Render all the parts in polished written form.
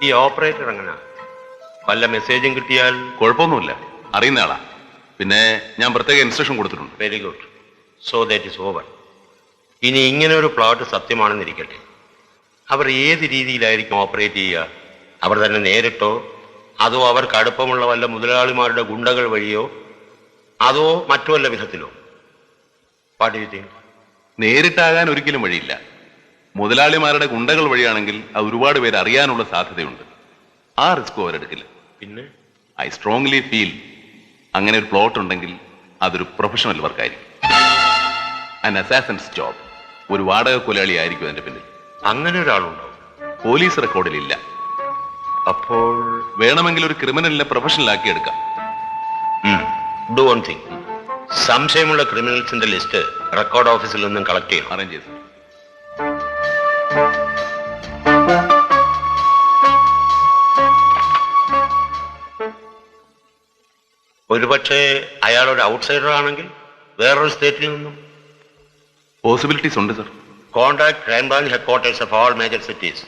ഈ ഓപ്പറേറ്റർ എങ്ങനെ വല്ല മെസ്സേജും കിട്ടിയാൽ? കുഴപ്പമൊന്നുമില്ല, അറിയുന്ന ആളാ. പിന്നെ ഞാൻ പ്രത്യേക ഇൻസ്ട്രക്ഷൻ കൊടുത്തിട്ടുണ്ട്. Very good. So that is over. ഇനി ഇങ്ങനെ ഒരു പ്ലോട്ട് സത്യമാണെന്നിരിക്കട്ടെ, അവർ ഏത് രീതിയിലായിരിക്കും ഓപ്പറേറ്റ് ചെയ്യുക? അവർ തന്നെ നേരിട്ടോ, അതോ അവർക്ക് അടുപ്പമുള്ള വല്ല മുതലാളിമാരുടെ ഗുണ്ടകൾ വഴിയോ, അതോ മറ്റു വല്ല വിധത്തിലോ? What do you think? നേരിട്ടാകാൻ ഒരിക്കലും വഴിയില്ല. മുതലാളിമാരുടെ ഗുണ്ടകൾ വഴിയാണെങ്കിൽ അത് ഒരുപാട് പേര് അറിയാനുള്ള സാധ്യതയുണ്ട്. ആ റിസ്ക് അവരെടുക്കില്ല. പിന്നെ ഐ സ്ട്രോങ്ലി ഫീൽ അങ്ങനെ ഒരു പ്ലോട്ട് ഉണ്ടെങ്കിൽ അതൊരു പ്രൊഫഷണൽ വർക്കായിരിക്കും. An assassin's job. ഒരു വാടക കൊലയാളി ആയിരിക്കും അതിന്റെ പിന്നിൽ. അങ്ങനെ ഒരാളുണ്ടോ? പോലീസ് റെക്കോർഡിലില്ല. അപ്പോൾ വേണമെങ്കിൽ ഒരു ക്രിമിനലിനെ പ്രൊഫഷണലാക്കി എടുക്കാം. Do one thing. സംശയമുള്ള ക്രിമിനൽസിന്റെ ലിസ്റ്റ് റെക്കോർഡ് ഓഫീസിൽ നിന്നും കളക്ട് ചെയ്യണം. അറേഞ്ച് ചെയ്തു. ഒരുപക്ഷെ അയാളൊരു ഔട്ട്സൈഡർ ആണെങ്കിൽ, വേറൊരു സ്റ്റേറ്റിൽ നിന്നും. പോസിബിലിറ്റീസ് ഉണ്ട് sir. Contact crime branch headquarters of all major cities.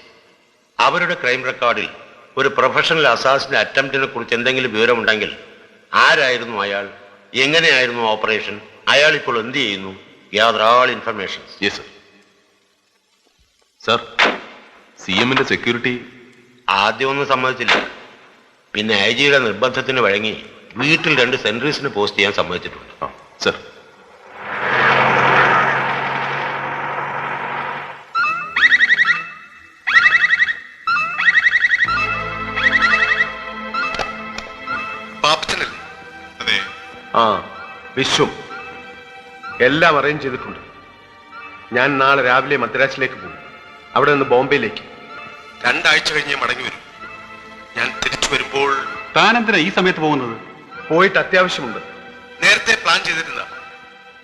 അവരുടെ ക്രൈം റെക്കോർഡിൽ ഒരു പ്രൊഫഷണൽ അസാസിന്റെ അറ്റംപ്റ്റിനെ കുറിച്ച് എന്തെങ്കിലും വിവരമുണ്ടെങ്കിൽ, ആരായിരുന്നു അയാൾ, എങ്ങനെയായിരുന്നു ഓപ്പറേഷൻ, അയാൾ ഇപ്പോൾ എന്ത് ചെയ്യുന്നു, gather all informations. Yes sir. Sir, CMന്റെ സെക്യൂരിറ്റി ആദ്യമൊന്നും സമ്മതിച്ചില്ല. പിന്നെ IG യുടെ നിർബന്ധത്തിന് വഴങ്ങി വീട്ടിൽ 2 സെൻട്രീസിന് പോസ്റ്റ് ചെയ്യാൻ സമ്മതിച്ചിട്ടുണ്ട്. സർ. പാപ്പച്ചനല്ലേ? അതെ. വിശ്വം എല്ലാം അറേഞ്ച് ചെയ്തിട്ടുണ്ട്. ഞാൻ നാളെ രാവിലെ മദ്രാസിലേക്ക് പോകും. അവിടെ നിന്ന് ബോംബെയിലേക്ക്. 2 ആഴ്ച കഴിഞ്ഞ് മടങ്ങി വരും. ഞാൻ തിരിച്ചു വരുമ്പോൾ. താനെന്തിനാ ഈ സമയത്ത് പോകുന്നത്? പോയിട്ട് അത്യാവശ്യമുണ്ട്. നേരത്തെ പ്ലാൻ ചെയ്തിരുന്ന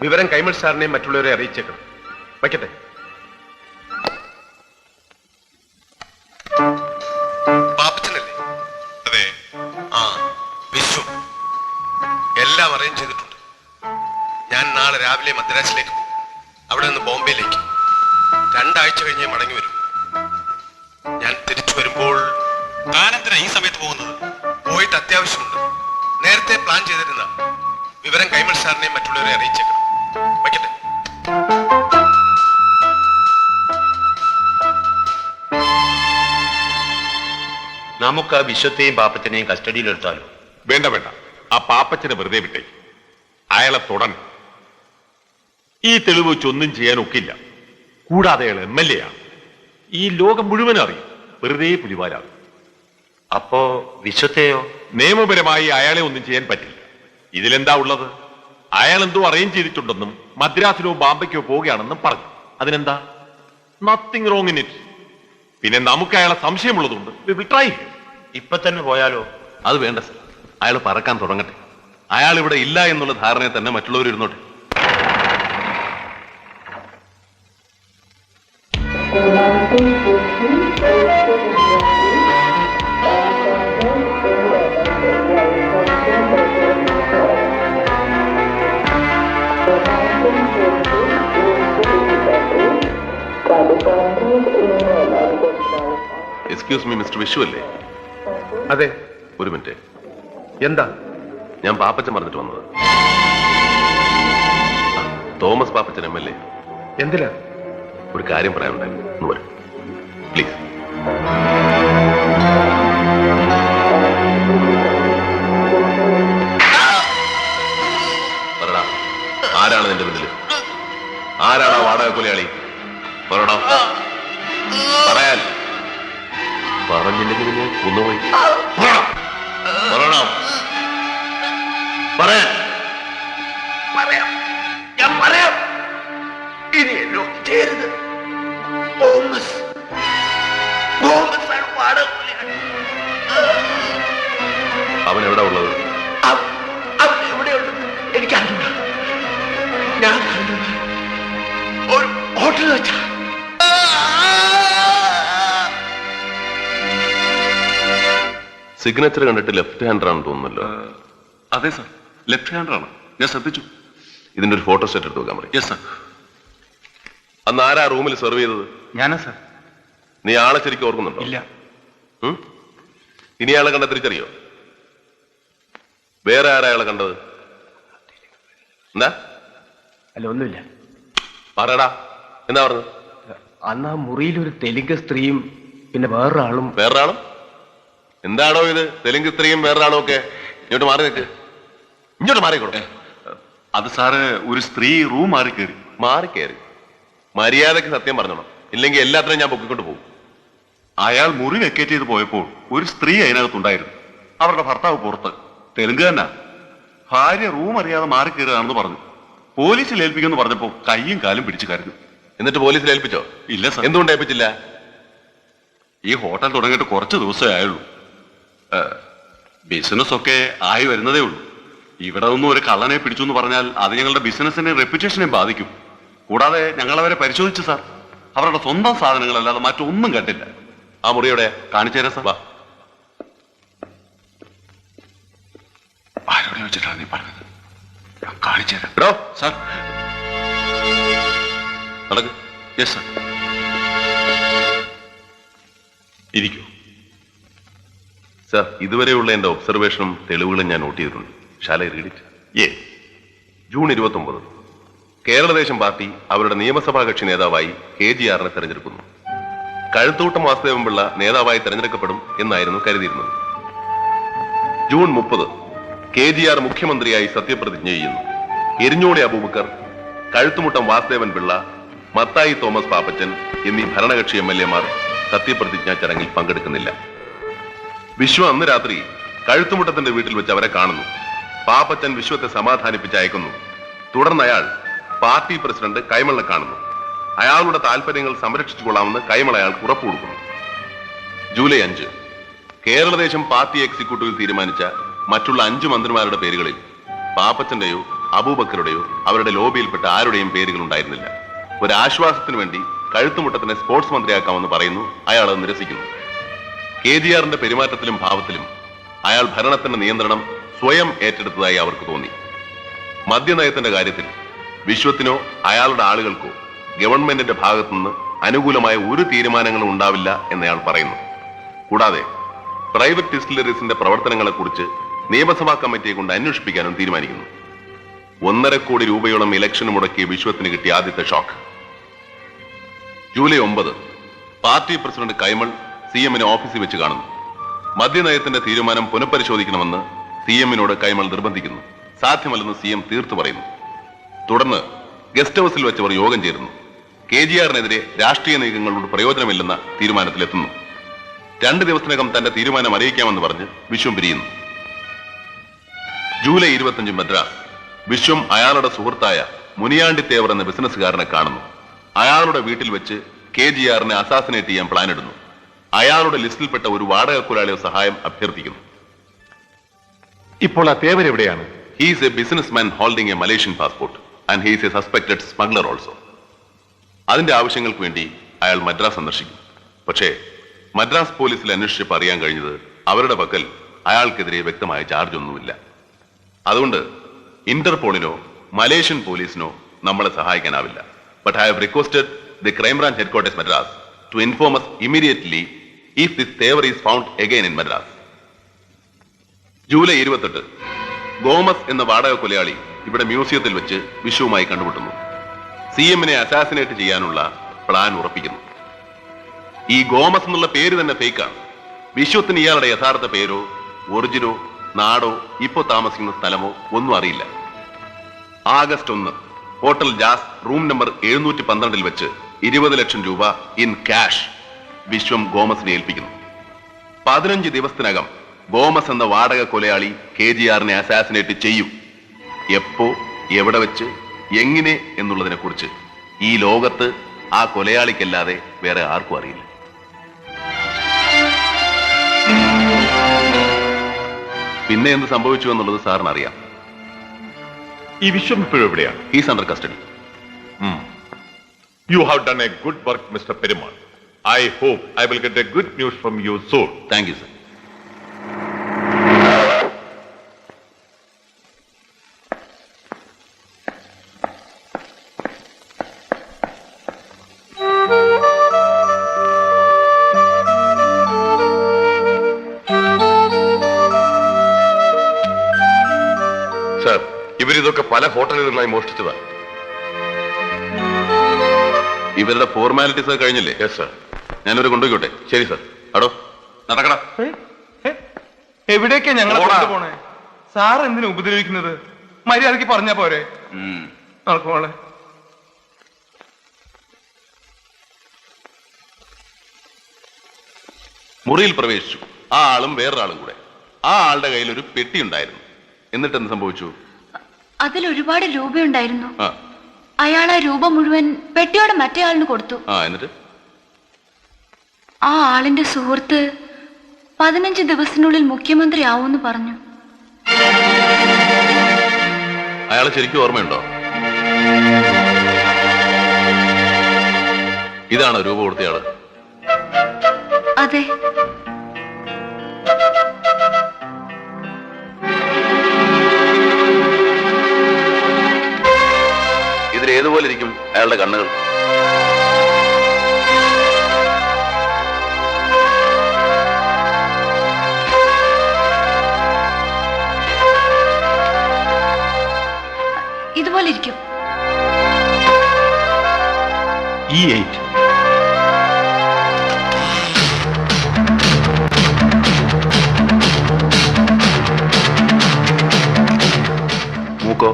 വിവരം കൈമൾ സാറിനെയും മറ്റുള്ളവരെ അറിയിച്ചേക്കണം. വയ്ക്കട്ടെ. പാപ്പച്ചനല്ലേ? അതെ. വിശ്വം എല്ലാം അറേഞ്ച് ചെയ്തിട്ടുണ്ട്. ഞാൻ നാളെ രാവിലെ മദ്രാസിലേക്ക് പോകും. അവിടെ നിന്ന് ബോംബെയിലേക്ക്. 2 ആഴ്ച കഴിഞ്ഞ് മടങ്ങി വരും. ഞാൻ തിരിച്ചു വരുമ്പോൾ. താനെന്തിനാ ഈ സമയത്ത് പോകുന്നത്? പോയിട്ട് അത്യാവശ്യമുണ്ട്. നേരത്തെ പ്ലാൻ ചെയ്തിരുന്ന വിവരം കൈമൾ സാറിനെയും മറ്റുള്ളവരെ അറിയിച്ചേക്കണം. വയ്ക്കട്ടെ. നമുക്ക് ആ വിശ്വത്തെയും പാപ്പത്തിനെയും കസ്റ്റഡിയിലെടുത്താലോ? വേണ്ട വേണ്ട, ആ പാപ്പച്ചനെ വെറുതെ വിട്ടേ. അയാളെ തുടൻ. ഈ തെളിവ് വെച്ചൊന്നും ചെയ്യാൻ ഒക്കില്ല. കൂടാതെ അയാൾ MLA ആണ്. ഈ ലോകം മുഴുവൻ അറിയും. വെറുതെ പുലിവാലാകും. അപ്പോ വിശ്വത്തെയോ? നിയമപരമായി അയാളെ ഒന്നും ചെയ്യാൻ പറ്റില്ല. ഇതിലെന്താ ഉള്ളത്? അയാൾ എന്തോ അറേഞ്ച് ചെയ്തിട്ടുണ്ടെന്നും മദ്രാസിലോ ബാംബയ്ക്കോ പോവുകയാണെന്നും പറഞ്ഞു. അതിനെന്താ? Nothing wrong in it. പിന്നെ നമുക്ക് അയാളെ സംശയമുള്ളതുകൊണ്ട് വി വിൽ ട്രൈ. ഇപ്പൊ തന്നെ പോയാലോ? അത് വേണ്ട സർ. അയാൾ പറക്കാൻ തുടങ്ങട്ടെ. അയാൾ ഇവിടെ ഇല്ല എന്നുള്ള ധാരണയെ തന്നെ മറ്റുള്ളവർ ഇരുന്നോട്ടെ. എക്സ്ക്യൂസ് മീ, മിസ്റ്റർ വിഷു അല്ലേ? അതെ. ഒരു മിനിറ്റ്. എന്താ? ഞാൻ പാപ്പച്ചൻ പറഞ്ഞിട്ട് വന്നത്. Thomas Pappachan MLA. എന്തിനാ? ഒരു കാര്യം പറയാനുണ്ടായിരുന്നു. ഒന്ന് വരും പ്ലീസ്. പറടാ, ആരാണ് നിന്റെ പിന്നിൽ? ആരാണ് ആ വാടക കൊലയാളി? പറടാ. പറയാൻ പറഞ്ഞില്ലെങ്കിൽ ഞാൻ കൊന്നുപോയി. പറയണം. പറയാൻ. ഞാൻ പറയാം. ഇനി എന്നോട് ചേരുത്. അവൻ എവിടെ ഉള്ളത്? അവൻ എവിടെയുള്ളത് എനിക്കറിയില്ല. ഞാൻ ഒരു ഹോട്ടലിൽ വെച്ചാ. സിഗ്നേച്ചർ കണ്ടിട്ട് ലെഫ്റ്റ് ഹാൻഡർ ആണെന്ന് തോന്നുന്നല്ലോ. അതെ സർ, ലെഫ്റ്റ് ഹാൻഡർ ആണ്. ഞാൻ ശ്രദ്ധിച്ചു. ഇതിന്റെ ഒരു ഫോട്ടോ സെറ്റ് എടുത്ത് വെക്കാൻ പറയും. Yes sir. അന്ന് ആരാ റൂമിൽ സെർവ് ചെയ്തത്? ഞാനാ സർ. നീ ആളെ ശരിക്കും ഓർക്കുന്നുണ്ടോ? ഇല്ല. ഇനി അയാളെ കണ്ട തിരിച്ചറിയോ? വേറെ ആരാ അയാളെ കണ്ടത്? എന്താ? അല്ല, ഒന്നുമില്ല. പറയടാ, എന്താ പറഞ്ഞത്? അന്ന് ആ മുറിയിൽ ഒരു തെലുങ്ക് സ്ത്രീയും പിന്നെ വേറൊരാളും. വേറൊരാളും? എന്താണോ ഇത്? തെലുങ്ക് സ്ത്രീയും വേറൊരാളും ഒക്കെ? ഇങ്ങോട്ട് മാറി നിൽക്ക്. ഇങ്ങോട്ട് മാറിക്കോട്ടെ. അത് സാറ് ഒരു സ്ത്രീ റൂം മാറി കയറി. മാറിക്കയറി മര്യാദക്ക് സത്യം പറഞ്ഞോണം, ഇല്ലെങ്കിൽ എല്ലാത്തിനും ഞാൻ പൊക്കിക്കൊണ്ട് പോകും. അയാൾ മുറി വെക്കേറ്റ് ചെയ്ത് പോയപ്പോൾ ഒരു സ്ത്രീ അതിനകത്തുണ്ടായിരുന്നു. അവരുടെ ഭർത്താവ് പുറത്ത്, തെലുങ്ക് തന്നെ. ഭാര്യ റൂം അറിയാതെ മാറി കയറുകയാണെന്ന് പറഞ്ഞു. പോലീസിൽ ഏൽപ്പിക്കുമെന്ന് പറഞ്ഞപ്പോ കൈയും കാലും പിടിച്ചു കരഞ്ഞു. എന്നിട്ട് പോലീസിൽ ഏൽപ്പിച്ചോ? ഇല്ല സാർ. എന്തുകൊണ്ട് ഏൽപ്പിച്ചില്ല? ഈ ഹോട്ടൽ തുടങ്ങിയിട്ട് കുറച്ച് ദിവസമേ ആയുള്ളൂ. ബിസിനസ് ഒക്കെ ആയി വരുന്നതേ ഉള്ളൂ. ഇവിടെ ഒന്നും ഒരു കള്ളനെ പിടിച്ചു എന്ന് പറഞ്ഞാൽ അത് ഞങ്ങളുടെ ബിസിനസിന്റെ റെപ്യൂട്ടേഷനെ ബാധിക്കും. കൂടാതെ ഞങ്ങൾ അവരെ പരിശോധിച്ചു സാർ. അവരുടെ സ്വന്തം സാധനങ്ങളല്ലാതെ മറ്റൊന്നും കണ്ടില്ല. ആ മുറിയുടെ കാണിച്ചു തരാം സാർ. വാ. ആരോടെ വെച്ചിട്ടാണ് നീ പറഞ്ഞത്? ഞാൻ കാണിച്ചു തരാം. എടോ, സാർ. നടക്ക്. Yes sir. ഇരിക്കൂ. സർ, ഇതുവരെയുള്ള എന്റെ ഒബ്സർവേഷനും തെളിവുകളും ഞാൻ നോട്ട് ചെയ്തിട്ടുണ്ട്. Shall I read it? Yes. June 29 Keraladesham party അവരുടെ നിയമസഭാ കക്ഷി നേതാവായി KGR തെരഞ്ഞെടുക്കുന്നു. കഴുത്തൂട്ടം വാസുദേവൻപിള്ള നേതാവായി തെരഞ്ഞെടുക്കപ്പെടും എന്നായിരുന്നു കരുതിയിരുന്നത്. ജൂൺ 30 KGR മുഖ്യമന്ത്രിയായി സത്യപ്രതിജ്ഞ ചെയ്യുന്നു. എരിഞ്ഞോളി അബൂബക്കർ, കഴുത്തുമുട്ടം വാസുദേവൻപിള്ള, മത്തായി തോമസ് പാപ്പച്ചൻ എന്നീ ഭരണകക്ഷി MLA-മാർ സത്യപ്രതിജ്ഞാ ചടങ്ങിൽ പങ്കെടുക്കുന്നില്ല. വിശ്വ അന്ന് രാത്രി കഴുത്തുമുട്ടത്തിന്റെ വീട്ടിൽ വെച്ച് അവരെ കാണുന്നു. പാപ്പച്ചൻ വിശ്വത്തെ സമാധാനിപ്പിച്ച് അയക്കുന്നു. തുടർന്ന് അയാൾ പാർട്ടി പ്രസിഡന്റ് കൈമളിനെ കാണുന്നു. അയാളുടെ താല്പര്യങ്ങൾ സംരക്ഷിച്ചുകൊള്ളാമെന്ന് കൈമൾ അയാൾക്ക് ഉറപ്പു കൊടുക്കുന്നു. ജൂലൈ 5 കേരളദേശം പാർട്ടി എക്സിക്യൂട്ടീവിൽ തീരുമാനിച്ച മറ്റുള്ള 5 മന്ത്രിമാരുടെ പേരുകളിൽ പാപ്പച്ചന്റെയോ അബൂബക്കറുടെയോ അവരുടെ ലോബിയിൽപ്പെട്ട ആരുടെയും പേരുകൾ ഉണ്ടായിരുന്നില്ല. ഒരു ആശ്വാസത്തിനു വേണ്ടി കഴുത്തുമുട്ടത്തിനെ സ്പോർട്സ് മന്ത്രിയാക്കാമെന്ന് പറയുന്നു. അയാൾ അത് നിരസിക്കുന്നു. KGRന്റെ പെരുമാറ്റത്തിലും ഭാവത്തിലും അയാൾ ഭരണത്തിന്റെ നിയന്ത്രണം സ്വയം ഏറ്റെടുത്തതായി അവർക്ക് തോന്നി. മദ്യനയത്തിന്റെ കാര്യത്തിൽ വിശ്വത്തിനോ അയാളുടെ ആളുകൾക്കോ ഗവൺമെന്റിന്റെ ഭാഗത്തുനിന്ന് അനുകൂലമായ ഒരു തീരുമാനങ്ങളും ഉണ്ടാവില്ല എന്നയാൾ പറയുന്നു. കൂടാതെ പ്രൈവറ്റ് ഡിസ്റ്റിലറീസിന്റെ പ്രവർത്തനങ്ങളെക്കുറിച്ച് നിയമസഭാ കമ്മിറ്റിയെ കൊണ്ട് അന്വേഷിപ്പിക്കാനും തീരുമാനിക്കുന്നു. 1.5 കോടി രൂപയോളം ഇലക്ഷന് മുടക്കിയ വിശ്വത്തിന് കിട്ടിയ ആദ്യത്തെ shock. July 9 party president Kaimal CM-നെ ഓഫീസിൽ വെച്ച് കാണുന്നു. മദ്യനയത്തിന്റെ തീരുമാനം പുനഃപരിശോധിക്കണമെന്ന് CM-നോട് കൈമൾ നിർബന്ധിക്കുന്നു. സാധ്യമല്ലെന്ന് CM തീർത്തു പറയുന്നു. തുടർന്ന് ഗസ്റ്റ് ഹൗസിൽ വെച്ചവർ യോഗം ചേരുന്നു. KGR-നെതിരെ രാഷ്ട്രീയ നീക്കങ്ങളോട് പ്രയോജനമില്ലെന്ന തീരുമാനത്തിലെത്തുന്നു. 2 ദിവസത്തിനകം തന്റെ തീരുമാനം അറിയിക്കാമെന്ന് പറഞ്ഞ് വിശ്വം പിരിയുന്നു. ജൂലൈ 25 മദ്രാസ് വിശ്വം അയാളുടെ സുഹൃത്തായ മുനിയാണ്ടി തേവർ എന്ന ബിസിനസ്സുകാരനെ കാണുന്നു. അയാളുടെ വീട്ടിൽ വെച്ച് KGR-നെ അസാസിനേറ്റ് ചെയ്യാൻ പ്ലാൻ ഇടുന്നു. അയാളുടെ ലിസ്റ്റിൽപ്പെട്ട ഒരു വാടക കുലാളിയുടെ സഹായം അഭ്യർത്ഥിക്കുന്നു. ഇപ്പോൾ ആ തേവർ എവിടെയാണ്? He is a businessman holding a Malaysian passport and he is a suspected smuggler also. അതിന്റെ ആവശ്യങ്ങൾക്ക് വേണ്ടി അയാൾ മദ്രാസ് സന്ദർശിക്കും. പക്ഷേ മദ്രാസ് പോലീസിൽ അന്വേഷിച്ചപ്പോൾ അറിയാൻ കഴിഞ്ഞത് അവരുടെ പക്കൽ അയാൾക്കെതിരെ വ്യക്തമായ ചാർജ് ഒന്നുമില്ല. അതുകൊണ്ട് ഇന്റർപോളിനോ മലേഷ്യൻ പോലീസിനോ നമ്മളെ സഹായിക്കാനാവില്ല. But I have requested the Crime Branch Headquarters Madras to inform us immediately if this Thevar is found again in Madras. July 28 Gomez എന്ന വാടക കൊലയാളി ഇവിടെ മ്യൂസിയത്തിൽ വെച്ച് വിശ്വവുമായി കണ്ടുമുട്ടുന്നു. CM-നെ അസാസിനേറ്റ് ചെയ്യാനുള്ള പ്ലാൻ ഉറപ്പിക്കുന്നു. ഈ ഗോമസ് എന്നുള്ള പേര് തന്നെ ഫേക്കാണ്. വിശ്വത്തിന് ഇയാളുടെ യഥാർത്ഥ പേരോ ഒറിജിനോ നാടോ ഇപ്പോ താമസിക്കുന്ന സ്ഥലമോ ഒന്നും അറിയില്ല. August 1 hotel jazz room number 712 വെച്ച് 20 ലക്ഷം രൂപ ഇൻ ക്യാഷ് വിശ്വം ഗോമസിനെ ഏൽപ്പിക്കുന്നു. 15 ദിവസത്തിനകം ഗോമസ് എന്ന വാടക കൊലയാളി KGR-നെ അസാസിനേറ്റ് ചെയ്യും. എപ്പോ, എവിടെ വെച്ച്, എങ്ങനെ എന്നുള്ളതിനെ കുറിച്ച് ഈ ലോകത്ത് ആ കൊലയാളിക്കല്ലാതെ വേറെ ആർക്കും അറിയില്ല. പിന്നെ എന്ത് സംഭവിച്ചു എന്നുള്ളത് സാറിന് അറിയാം. ഈ വിശ്വം ഇപ്പോഴും എവിടെയാണ്? He's under custody. You have done a good work, Mr. Perumal. I hope I will get a good news from you soon. Thank you, sir. Sir, ഇവരിതൊക്കെ പല ഹോട്ടലിൽ നിന്നായി മോഷ്ടിച്ചതാ. ഇവരുടെ ഫോർമാലിറ്റീസ് കഴിഞ്ഞില്ലേ? Yes sir. ഞാനൊരു കൊണ്ടുപോയിക്കോട്ടെ. ശരി സാർ. അടോ നടക്കടാ. എവിടേക്കാ ഞങ്ങളെ പോടാ. കൊണ്ടുപോണേ? സാർ എന്തിനാ ഉപദ്രവിക്കുന്നത്? മര്യാദക്ക് പറഞ്ഞാ പോരെ? നടക്കുമോളെ. മുറിയിൽ പ്രവേശിച്ചു. ആ ആളും വേറൊരാളും കൂടെ. ആ ആളുടെ കയ്യിൽ ഒരു പെട്ടി ഉണ്ടായിരുന്നു. എന്നിട്ട് എന്ത് സംഭവിച്ചു? അതിൽ ഒരുപാട് രൂപയുണ്ടായിരുന്നു. ആ അയാൾ ആ രൂപ മുഴുവൻ പെട്ടിയോടെ മറ്റേ ആളിന് കൊടുത്തു. എന്നിട്ട് ആ ആളിന്റെ സുഹൃത്ത് 15 ദിവസത്തിനുള്ളിൽ മുഖ്യമന്ത്രി ആവുമെന്ന് പറഞ്ഞു. അയാളെ ശരിക്കും ഓർമ്മയുണ്ടോ? ഇതാണോ രൂപ കൊടുത്തയാള്? അതെ. ഇതിലേതുപോലെ ഇരിക്കും അയാളുടെ കണ്ണുകൾ? ഇതുപോലെ ഇരിക്കും. E8. മൂക്കോ?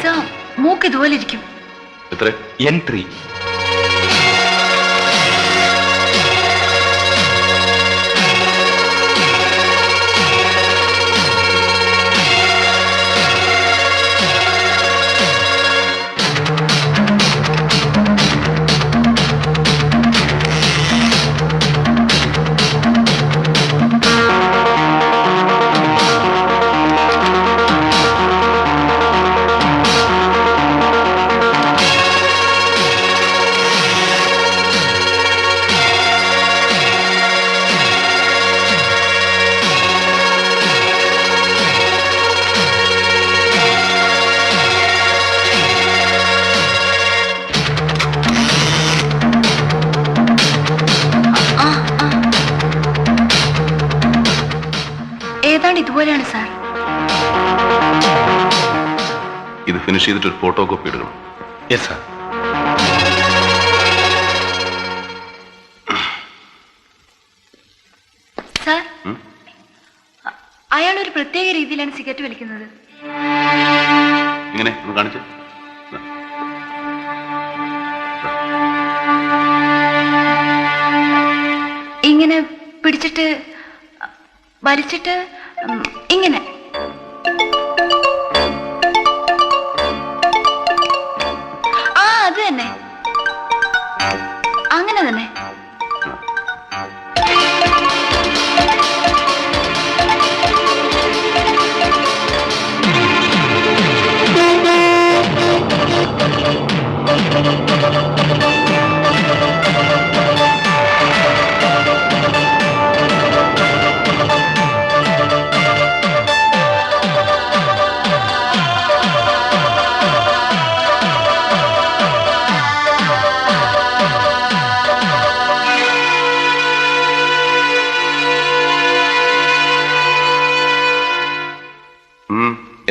സാർ, മൂക്ക് ഇതുപോലെ ഇരിക്കും. എത്ര? N3. ഏതാണ്ട് ഇതുപോലെയാണ് സാർ. ഇത് ഫിനിഷ് ചെയ്തിട്ട് ഒരു ഫോട്ടോ കോപ്പി എടുക്കണം. Yes sir. സാർ, അയാൾ ഒരു പ്രത്യേക രീതിയിലാണ് സിഗരറ്റ് വലിക്കുന്നത്. ഇങ്ങനെ ഒന്ന് കാണിച്ചു. ഇങ്ങനെ പിടിച്ചിട്ട് വലിച്ചിട്ട് ഇങ്ങനെ. ആ, അത് തന്നെ, അങ്ങനെ തന്നെ.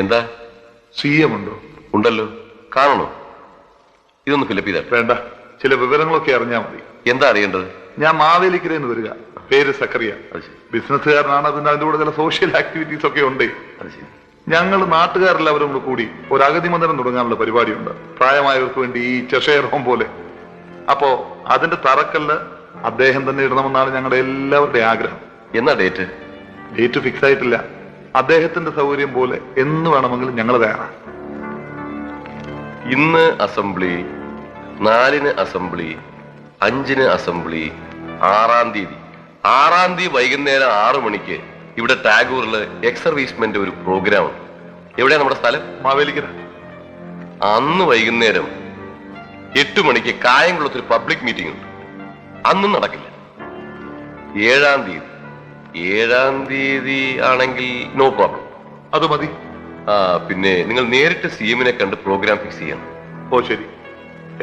എന്താ? CM ഉണ്ടോ? ഉണ്ടല്ലോ. കാണണോ? ഇതൊന്ന് ഫിലപ്പ് ചെയ്താ. വേണ്ട, ചില വിവരങ്ങളൊക്കെ അറിഞ്ഞാൽ മതി. എന്താ അറിയേണ്ടത്? ഞാൻ മാവേലിക്കരയിൽ നിന്ന് വരിക. പേര് സക്കറിയ. അത് ശരി. ബിസിനസ്സുകാരനാണ്. അതിന്റെ കൂടെ ചില സോഷ്യൽ ആക്ടിവിറ്റീസ് ഒക്കെ ഉണ്ട്. അത് ശരി. ഞങ്ങൾ നാട്ടുകാരെല്ലാവരും കൂടി ഒരു അഗതി മന്ദിരം തുടങ്ങാനുള്ള പരിപാടിയുണ്ട്. പ്രായമായവർക്ക് വേണ്ടി ഈ ചെഷയർ ഹോം പോലെ. അപ്പോ അതിന്റെ തറക്കല്ല് അദ്ദേഹം തന്നെ ഇടണമെന്നാണ് ഞങ്ങളുടെ എല്ലാവരുടെയും ആഗ്രഹം. എന്നാ ഡേറ്റ്? ഡേറ്റ് ഫിക്സ് ആയിട്ടില്ല. അദ്ദേഹത്തിന്റെ സൗകര്യം പോലെ എന്ന് വേണമെങ്കിലും ഞങ്ങൾ തയ്യാറാണ്. ഇന്ന് അസംബ്ലി, 4-ന് അസംബ്ലി, 5-ന് അസംബ്ലി, 6-ാം തീയതി വൈകുന്നേരം 6 മണിക്ക് ഇവിടെ ടാഗൂറില് എക്സ് സർവീസ്മെന്റ് ഒരു പ്രോഗ്രാം ഉണ്ട്. എവിടെയാ നമ്മുടെ സ്ഥലം? മാവേലിക്കര. അന്ന് വൈകുന്നേരം 8 മണിക്ക് കായംകുളത്തൊരു പബ്ലിക് മീറ്റിംഗ് ഉണ്ട്. അന്നും നടക്കില്ല. 7-ാം തീയതി ആണെങ്കിൽ നോ പ്രോബ്ലം. അത് മതി. പിന്നെ നിങ്ങൾ നേരിട്ട് CM-നെ കണ്ട് പ്രോഗ്രാം ഫിക്സ് ചെയ്യണം. ഓ ശരി.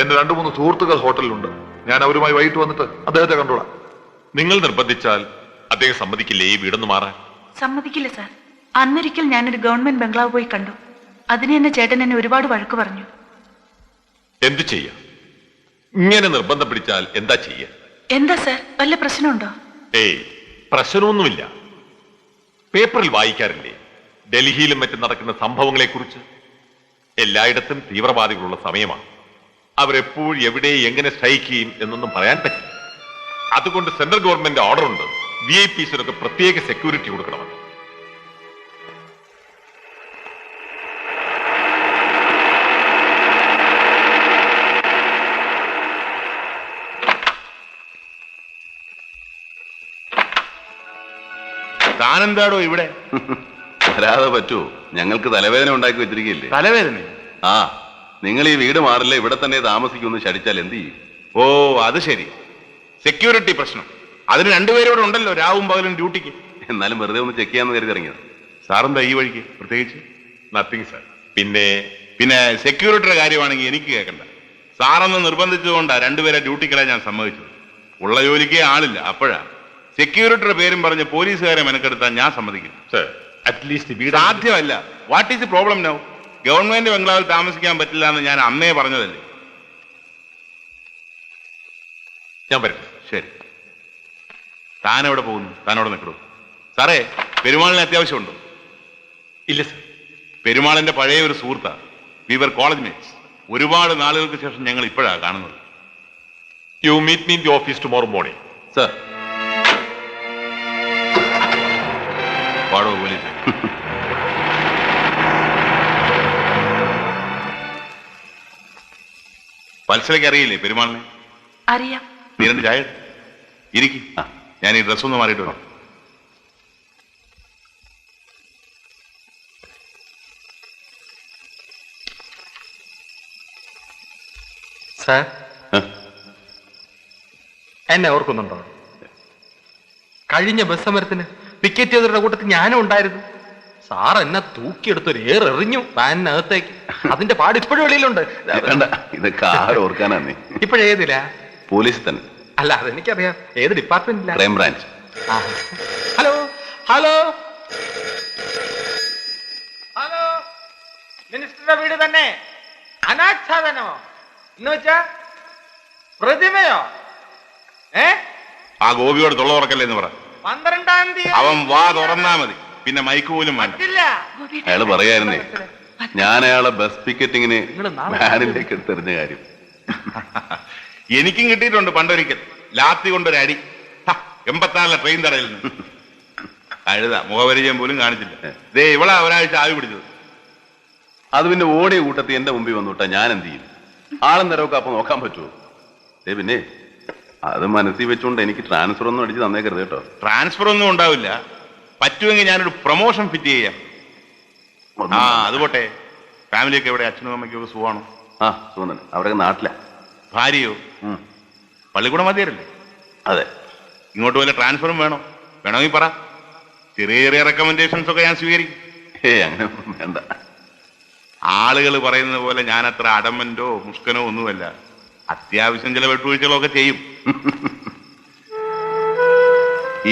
എന്റെ 2-3 സുഹൃത്തുക്കൾ ഹോട്ടലിലുണ്ട്. ഞാൻ അവരുമായി വൈകിട്ട് വന്നിട്ട് അദ്ദേഹത്തെ കണ്ടോളാം. നിങ്ങൾ നിർബന്ധിച്ചാൽ അദ്ദേഹം സമ്മതിക്കില്ലേ ഈ വീടൊന്ന് മാറാൻ? സമ്മതിക്കില്ല സാർ. അന്നൊരിക്കൽ ഞാനൊരു ഗവൺമെന്റ് ബംഗ്ലാവ് പോയി കണ്ടു. അതിന് തന്നെ ചേട്ടൻ എന്നെ ഒരുപാട് വഴക്ക് പറഞ്ഞു. എന്തു ചെയ്യാം? ഇങ്ങനെ നിർബന്ധം പിടിച്ചാൽ എന്താ ചെയ്യാ? എന്താ സാർ, വല്ല പ്രശ്നമുണ്ടോ? ഏയ്, പ്രശ്നമൊന്നുമില്ല. പേപ്പറിൽ വായിക്കാറില്ലേ ഡൽഹിയിലും മറ്റും നടക്കുന്ന സംഭവങ്ങളെ കുറിച്ച്? എല്ലായിടത്തും തീവ്രവാദികളുള്ള സമയമാണ്. അവരെപ്പോഴും എവിടെ എങ്ങനെ സ്ട്രൈക്ക് ചെയ്യും എന്നൊന്നും പറയാൻ പറ്റില്ല. അതുകൊണ്ട് സെൻട്രൽ ഗവൺമെന്റ് ഓർഡർ ഉണ്ട്, VIP-സിനൊക്കെ പ്രത്യേക സെക്യൂരിറ്റി കൊടുക്കണമെന്ന്. താനെന്താടോ ഇവിടെ? വരാതെ പറ്റുമോ? ഞങ്ങൾക്ക് തലവേദന ഉണ്ടാക്കി വെച്ചിരിക്കുകയല്ലേ. തലവേദന? ആ, നിങ്ങൾ ഈ വീട് മാറില്ല, ഇവിടെ തന്നെ താമസിക്കുമെന്ന് ശടിച്ചാൽ എന്ത് ചെയ്യും? ഓ, അത് ശരി. സെക്യൂരിറ്റി പ്രശ്നം. അതിന് രണ്ടുപേരോടെ ഉണ്ടല്ലോ രാവും പകലും ഡ്യൂട്ടിക്ക്. എന്നാലും വെറുതെ ഒന്ന് ചെക്ക് ചെയ്യാന്ന് കരുതി ഇറങ്ങിയത്. സാറെന്താ ഈ വഴിക്ക് പ്രത്യേകിച്ച്? Nothing sir. പിന്നെ പിന്നെ സെക്യൂരിറ്റിയുടെ കാര്യമാണെങ്കിൽ എനിക്ക് കേൾക്കണ്ട. സാറൊന്ന് നിർബന്ധിച്ചുകൊണ്ടാ രണ്ടുപേരെ ഡ്യൂട്ടിക്കിടാൻ ഞാൻ സമ്മതിച്ചത്. ഉള്ള ജോലിക്കേ ആളില്ല. അപ്പോഴാ സെക്യൂരിറ്റിയുടെ പേരും പറഞ്ഞ് പോലീസുകാരെ മെനക്കെടുത്താൻ ഞാൻ സമ്മതിക്കും. സാർ, അറ്റ്ലീസ്റ്റ് വീട് സാധ്യമല്ല. What is the problem now? Government ബംഗ്ലാവിൽ താമസിക്കാൻ പറ്റില്ല എന്ന് ഞാൻ അന്നേ പറഞ്ഞതല്ലേ. ഞാൻ വരട്ടെ. ശരി, താനെവിടെ പോകുന്നു? താനവിടെ നിൽക്കണോ? സാറേ, പെരുമാളിന് അത്യാവശ്യമുണ്ടോ? ഇല്ല സാർ. പെരുമാളിന്റെ പഴയ ഒരു സുഹൃത്താ. വിവർ കോളേജ് മേറ്റ്സ്. ഒരുപാട് നാളുകൾക്ക് ശേഷം ഞങ്ങൾ ഇപ്പോഴാണ് കാണുന്നത്. You meet me in the office tomorrow morning. Sir, പാടോ പോലീസ്. വത്സലയ്ക്ക് അറിയില്ലേ പെരുമാളിനെ? അറിയാം. നീ രണ്ട് ചായ ഇരിക്കും. ഞാൻ ഈ ഡ്രസ് ഒന്ന് മാറിയിട്ട് വരാം. സാർ, എന്നെ ഓർക്കുന്നുണ്ടോ? കഴിഞ്ഞ ബസ് സമരത്തിന് പിക്കറ്റ് ചെയ്തവരുടെ കൂട്ടത്തിൽ ഞാനും ഉണ്ടായിരുന്നു. സാർ എന്നെ തൂക്കിയെടുത്തൊരു ഏറെറിഞ്ഞു വാനിനകത്തേക്ക്. അതിന്റെ പാട് ഇപ്പോഴും വെളിയിലുണ്ട്. വേണ്ട, ഇതൊക്കെ ആരും ഓർക്കാനാ. നീ ഇപ്പോഴേതില്ല? പോലീസിൽ തന്നെ. അല്ല, അതെനിക്കറിയാം. ഏത് ഡിപ്പാർട്ട്മെന്റില്ല? Crime branch. Hello hello hello, മിനിസ്റ്ററുടെ വീട് തന്നെ? അനാച്ഛാദനമോ എന്ന് വെച്ചാ പ്രതിമയോ? ആ ഗോപിയോട് തൊള്ള തുറക്കല്ലേ എന്ന് പറ. 12-ാം തീയതി അവൻ വാ തുറന്നാ മതി, പിന്നെ മൈക്ക് പോലും വേണ്ട. അയാള് പറയായിരുന്നേ, ഞാൻ അയാളെ ബസ് ടിക്കറ്റിങ്ങിന് വാനിലേക്ക് എടുത്തെറിഞ്ഞ കാര്യം. എനിക്കും കിട്ടിയിട്ടുണ്ട് പണ്ടൊരിക്കൽ. ലാത്തി കൊണ്ടൊരു അടി. 84 ട്രെയിൻ തടയിൽ നിന്ന്. കഴുത മുഖപരിചയം പോലും കാണിച്ചില്ല. ദേ ഇവളാ ഒരാഴ്ച ആവി പിടിച്ചത്. അത് പിന്നെ ഓടിയ കൂട്ടത്തിൽ എന്റെ മുമ്പിൽ വന്നുവിട്ടാ ഞാൻ എന്ത് ചെയ്യും? ആളും നിരവൊക്കെ അപ്പൊ നോക്കാൻ പറ്റുമോ? പിന്നെ അത് മനസ്സിൽ വെച്ചുകൊണ്ട് എനിക്ക് ട്രാൻസ്ഫർ ഒന്നും അടിച്ച് തന്നേക്കരുത് കേട്ടോ. ട്രാൻസ്ഫർ ഒന്നും ഉണ്ടാവില്ല. പറ്റുമെങ്കിൽ ഞാനൊരു പ്രൊമോഷൻ ഫിറ്റ് ചെയ്യാം. ആ, അത് പോട്ടെ. ഫാമിലിയൊക്കെ എവിടെ? അച്ഛനും അമ്മയ്ക്കും ഒക്കെ സുഖമാണോ? ആ, സുഖം തന്നെ. അവരൊക്കെ നാട്ടിലാ. ഭാര്യയോ? പള്ളിക്കൂടം മതിയല്ലേ? അതെ. ഇങ്ങോട്ട് വല്ല ട്രാൻസ്ഫറും വേണോ? വേണമെങ്കിൽ പറ. ചെറിയ ചെറിയ റെക്കമെൻഡേഷൻസ് ഒക്കെ ഞാൻ സ്വീകരിക്കും. അങ്ങനെ വേണ്ട. ആളുകൾ പറയുന്നത് പോലെ ഞാൻ അത്ര അടമന്റോ മുഷ്കനോ ഒന്നുമല്ല. അത്യാവശ്യം ചില വെട്ടുവീഴ്ചകളൊക്കെ ചെയ്യും.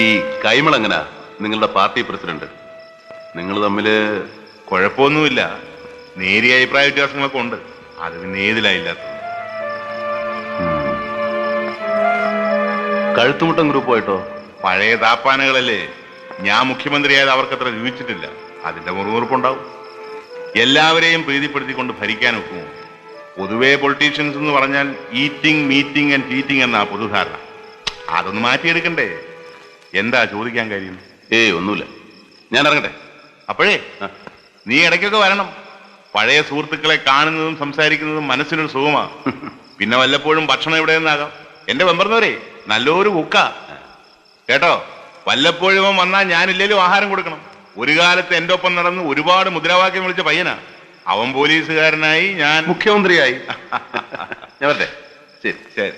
ഈ കൈമൾ എങ്ങനാ നിങ്ങളുടെ പാർട്ടി പ്രസിഡന്റ്? നിങ്ങൾ തമ്മില് കുഴപ്പമൊന്നുമില്ല. നേരിയ അഭിപ്രായ വ്യത്യാസങ്ങളൊക്കെ ഉണ്ട്. അത് പിന്നെ ഏതിലായില്ലാത്തത്. കഴുത്തുമുട്ടം ഗ്രൂപ്പായിട്ടോ? പഴയ താപ്പാനകളല്ലേ. ഞാൻ മുഖ്യമന്ത്രിയായത് അവർക്കത്ര രുചിച്ചിട്ടില്ല. അതിന്റെ മുറുമുറുപ്പുണ്ടാവും. എല്ലാവരെയും പ്രീതിപ്പെടുത്തിക്കൊണ്ട് ഭരിക്കാൻ ഒക്കുമോ? പൊതുവേ പൊളിറ്റീഷ്യൻസ് എന്ന് പറഞ്ഞാൽ ഈറ്റിംഗ് മീറ്റിംഗ് ആൻഡ് ചീറ്റിംഗ് എന്നാ പൊതുധാരണ. അതൊന്ന് മാറ്റിയെടുക്കണ്ടേ? എന്താ ചോദിക്കാൻ കാര്യം? ഒന്നുമില്ല. ഞാൻ ഇറങ്ങട്ടെ. അപ്പോഴേ നീ ഇടയ്ക്കൊക്കെ വരണം. പഴയ സുഹൃത്തുക്കളെ കാണുന്നതും സംസാരിക്കുന്നതും മനസ്സിനൊരു സുഖമാ. പിന്നെ വല്ലപ്പോഴും ഭക്ഷണം എവിടെ നിന്നാകാം. എന്റെ വെമ്പർന്നവരെ നല്ലൊരു കുക്ക കേട്ടോ. വല്ലപ്പോഴും വന്നാൽ ഞാനില്ലേലും ആഹാരം കൊടുക്കണം. ഒരു കാലത്ത് എന്റെ ഒപ്പം നടന്ന് ഒരുപാട് മുദ്രാവാക്യം വിളിച്ച പയ്യനാ. അവൻ പോലീസുകാരനായി, ഞാൻ മുഖ്യമന്ത്രിയായി. ഞാൻ വരട്ടെ. ശരി ശരി.